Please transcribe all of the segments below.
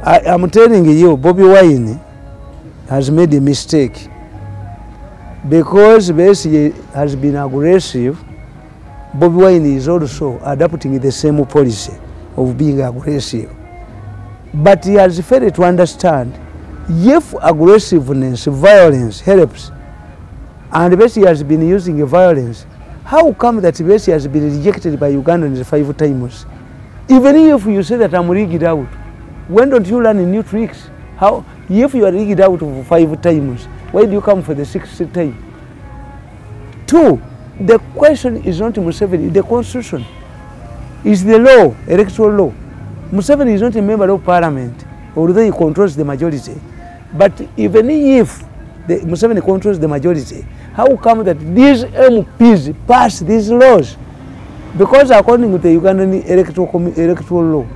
I'm telling you, Bobiwine has made a mistake because Besigye has been aggressive. Bobiwine is also adopting the same policy of being aggressive. But he has failed to understand if aggressiveness, violence helps, and Besigye has been using violence, how come that Besigye has been rejected by Ugandans 5 times? Even if you say that I'm rigged out, when don't you learn new tricks? How, if you are rigged out for 5 times, why do you come for the 6th time? 2, the question is not Museveni, the constitution is the law, electoral law. Museveni is not a member of parliament, although he controls the majority. But even if Museveni controls the majority, how come that these MPs pass these laws? Because according to the Ugandan electoral law,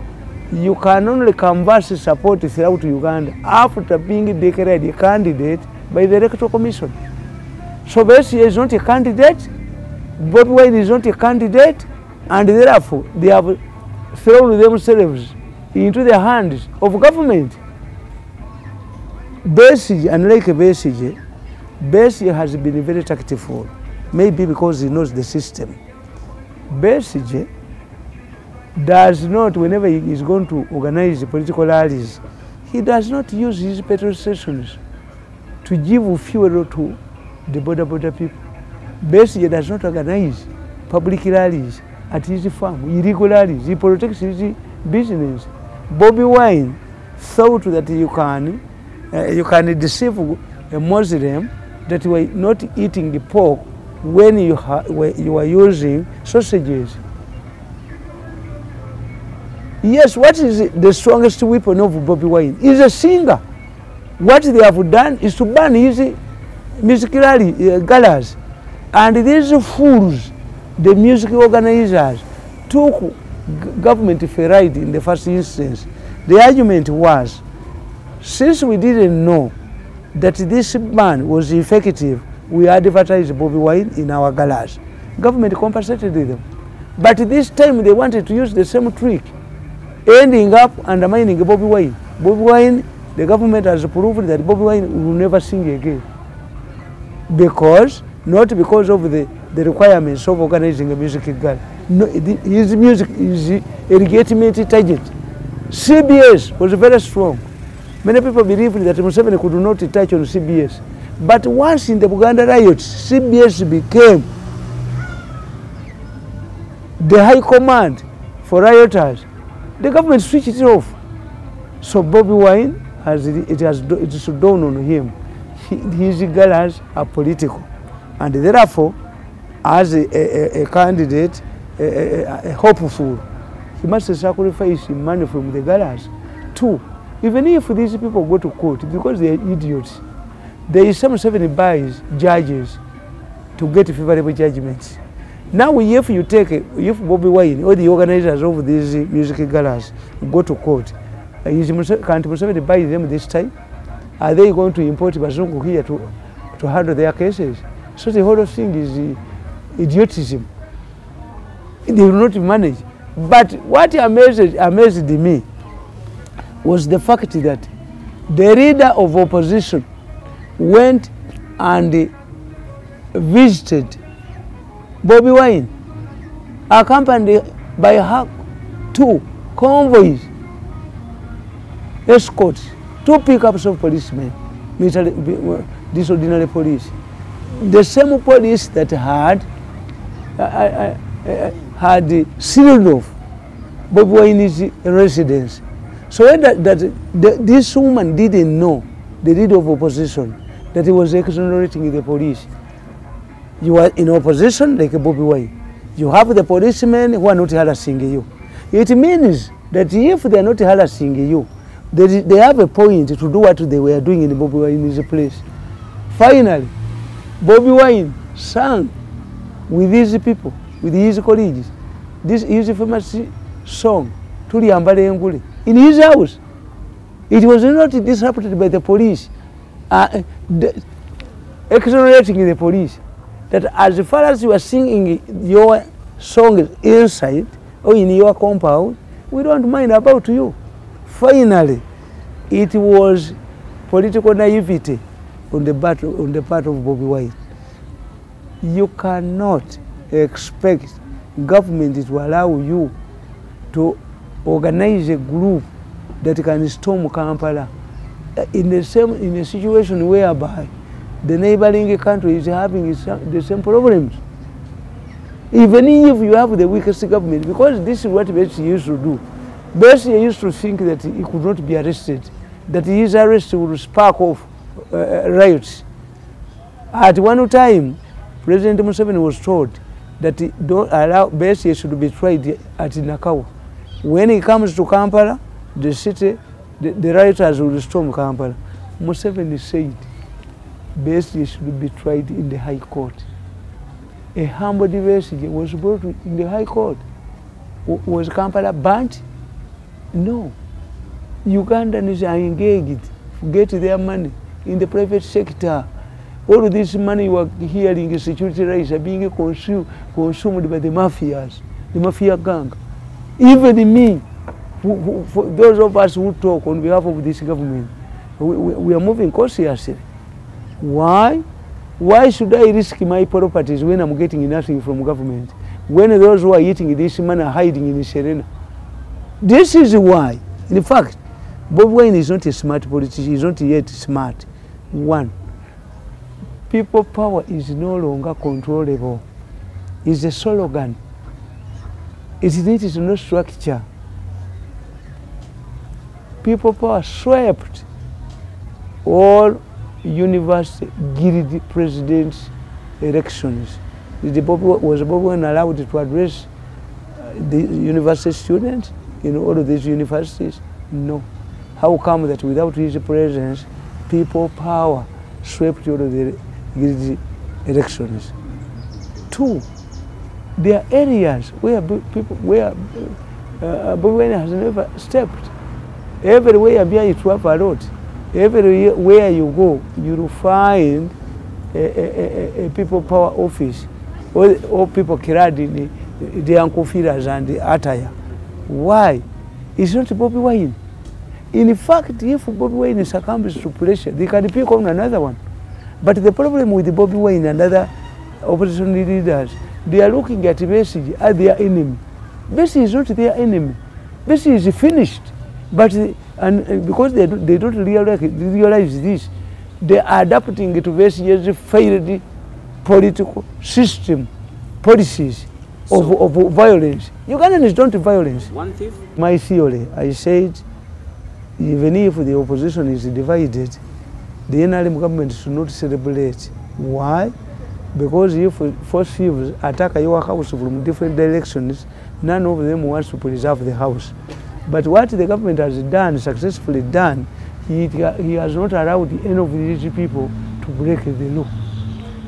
you can only canvass support throughout Uganda after being declared a candidate by the Electoral Commission. So Besigye is not a candidate, Bobiwine is not a candidate, and therefore they have thrown themselves into the hands of government. Besigye, unlike Besigye, Besigye has been very tactful, maybe because he knows the system. Besigye does not, whenever he is going to organize political rallies, he does not use his petrol stations to give fuel to the border people. Besigye does not organize public rallies at his farm, illegal rallies. He protects his business. Bobiwine thought that you can deceive a Muslim that you are not eating pork when you are using sausages. Yes, what is the strongest weapon of Bobiwine? He's a singer. What they have done is to ban his music galas. And these fools, the music organizers, took government for a ride in the first instance. The argument was, since we didn't know that this ban was effective, we advertised Bobiwine in our galas. Government compensated them. But this time they wanted to use the same trick, ending up undermining Bobiwine. Bobiwine, the government has proved that Bobiwine will never sing again. Because, not because of the requirements of organizing a music gala. No, his music is a legitimate target. CBS was very strong. Many people believe that Museveni could not touch on CBS. But once in the Buganda riots, CBS became the high command for rioters. The government switched it off. So Bobiwine, it is dawned on him, his galas are political. And therefore, as a candidate, a hopeful, he must sacrifice money from the galas. 2, even if these people go to court, because they are idiots, there is some 70 buys judges to get favorable judgments. Now, if you take, if Bobiwine or the organizers of these music galas go to court, can't Museveni buy them this time? Are they going to import Bazungu here to handle their cases? So the whole thing is idiotism. They will not manage. But what amazed me was the fact that the leader of opposition went and visited Bobiwine, accompanied by her 2 convoys, escorts, 2 pickups of policemen, this ordinary police. The same police that had sealed off Bobiwine's residence. So this woman didn't know, the leader of opposition, that he was exonerating the police. You are in opposition like Bobiwine. You have the policemen who are not harassing you. It means that if they are not harassing you, they have a point to do what they were doing in Bobiwine's place. Finally, Bobiwine sang with these people, with his colleagues, this is a famous song, Tuli Ambale Ngule, in his house. It was not disrupted by the police, exonerating the police. That as far as you are singing your song inside or in your compound, we don't mind about you. finally it was political naivety on the part of Bobiwine. You cannot expect government to allow you to organize a group that can storm Kampala in a situation whereby the neighboring country is having the same problems. Even if you have the weakest government, because this is what Besigye used to do. Besigye used to think that he could not be arrested, that his arrest would spark off riots. At one time, President Museveni was told that don't allow Besigye should be tried at Nakawa. When he comes to Kampala, the city, the rioters will storm Kampala. Museveni said Besigye should be tried in the High Court. A humble Besigye was brought in the High Court. Was Kampala burnt? No. Ugandans are engaged to get their money in the private sector. All of this money you are hearing, security rights are being consumed by the mafias, the mafia gang. Even me, for those of us who talk on behalf of this government, we are moving cautiously. Why? Why should I risk my properties when I'm getting nothing from government? When those who are eating this money are hiding in Serena? This is why. In fact, Bobiwine is not a smart politician. He is not yet smart. One, people power is no longer controllable. It's a slogan. It needs no structure. People power swept all university guild presidents' elections. Was Bobiwine allowed to address the university students in all of these universities? No. How come that without his presence, people power swept all of the guild elections? Two, there are areas where Bobiwine has never stepped. Everywhere you travel a lot. Everywhere you go, you will find a people power office, or people clad in the ankofilas and the attire. Why? It's not Bobiwine. In fact, if Bobiwine succumbs to pressure, they can pick on another one. But the problem with Bobiwine and other opposition leaders, they are looking at Besigye as their enemy. Besigye is not their enemy. Besigye is finished. But because they don't realize this, they are adapting to Besigye's failed political system, policies of violence. Ugandans don't violence. One thief? My theory, I said, even if the opposition is divided, the NRM government should not celebrate. Why? Because if force thieves attack your house from different directions, none of them wants to preserve the house. But what the government has done, successfully done, he has not allowed any of these people to break the law.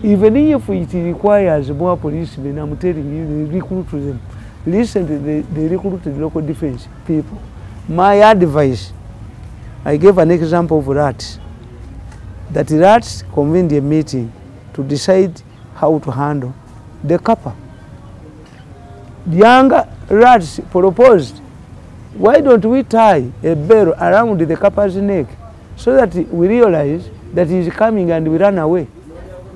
Even if it requires more policemen, I'm telling you, they recruit them. Recently, they recruited local defense people. My advice, I gave an example of rats. That rats convened a meeting to decide how to handle the kappa. The younger rats proposed, why don't we tie a bell around the kappa's neck so that we realize that he is coming and we run away?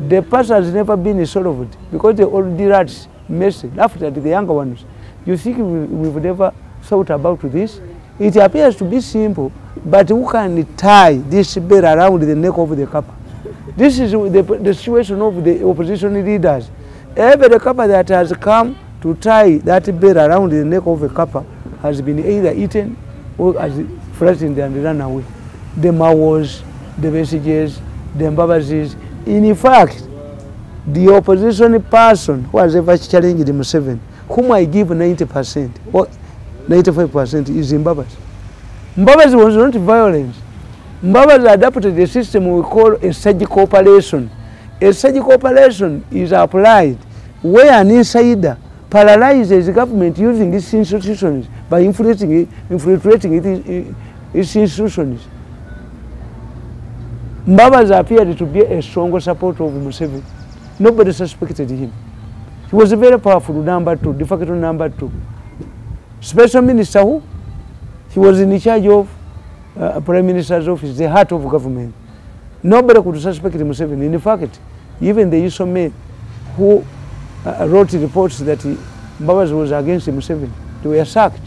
The past has never been solved because the old rats laughed at the younger ones. You think we've never thought about this? It appears to be simple, but who can tie this bell around the neck of the kappa? This is the situation of the opposition leaders. Every kappa that has come to tie that bell around the neck of a kappa has been either eaten or has frightened and run away. The Mawos, the Besigyes, the Mbabazis. In fact, the opposition person who has ever challenged Museveni, whom I give 90% or 95% is Mbabazi. Mbabazi was not violent. Mbabazi adopted a system we call a surgical operation. A surgical operation is applied where an insider paralyzes the government using its institutions by infiltrating its institutions. Mbabazi appeared to be a strong supporter of Museveni. Nobody suspected him. He was a very powerful number two, de facto number two. Special minister who? He was in charge of Prime Minister's office, the heart of government. Nobody could suspect Museveni. In fact, even the Yuso men who wrote reports that Mbabazi was against Museveni, they were sacked.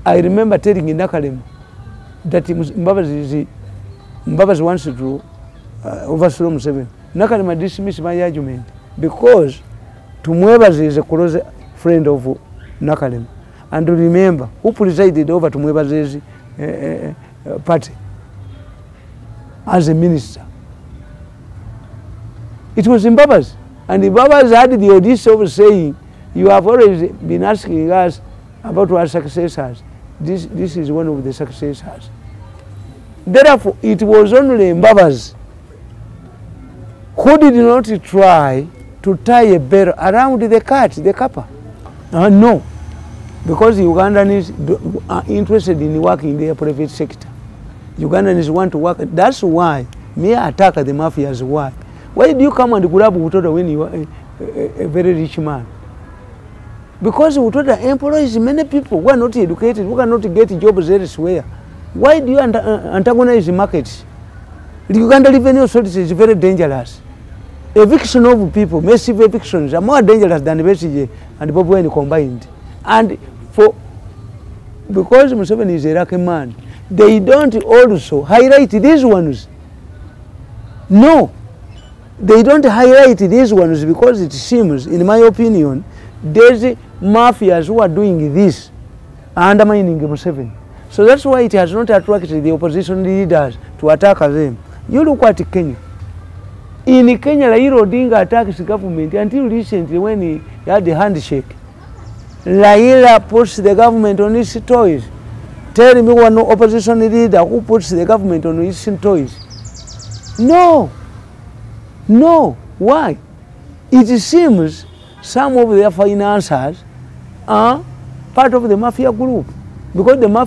I remember telling in Nakalem that Mbabazi wants to overthrow Museveni. Nakalem dismissed my argument because Tumwebazi is a close friend of Nakalem. And remember, who presided over Tumwebazi's party as a minister? It was Mbabazi. And Mbabazi had the audition of saying, you have always been asking us about our successors. This is one of the successors. Therefore, it was only Mbabazi who did not try to tie a bell around the cat, the kappa. No, because Ugandans are interested in working in the private sector. Ugandans want to work. That's why me attack the mafias. Why? Why do you come and grab Utoda when you are a very rich man? Because Utoda employs many people who are not educated, who cannot get jobs elsewhere. Why do you antagonize the markets? The Uganda Revenue Authority is very dangerous. Eviction of people, massive evictions, are more dangerous than Besigye and Bobiwine combined. And because Museveni is a lucky man, they don't also highlight these ones. No, they don't highlight these ones because it seems, in my opinion, there's mafias who are doing this, undermining Museveni. So that's why it has not attracted the opposition leaders to attack them. You look at Kenya. In Kenya, Raila Odinga attacks the government until recently when he had the handshake. Raila puts the government on his toes. Tell me one opposition leader who puts the government on his toes. No. No. Why? It seems some of their financiers are part of the mafia group. Because the mafia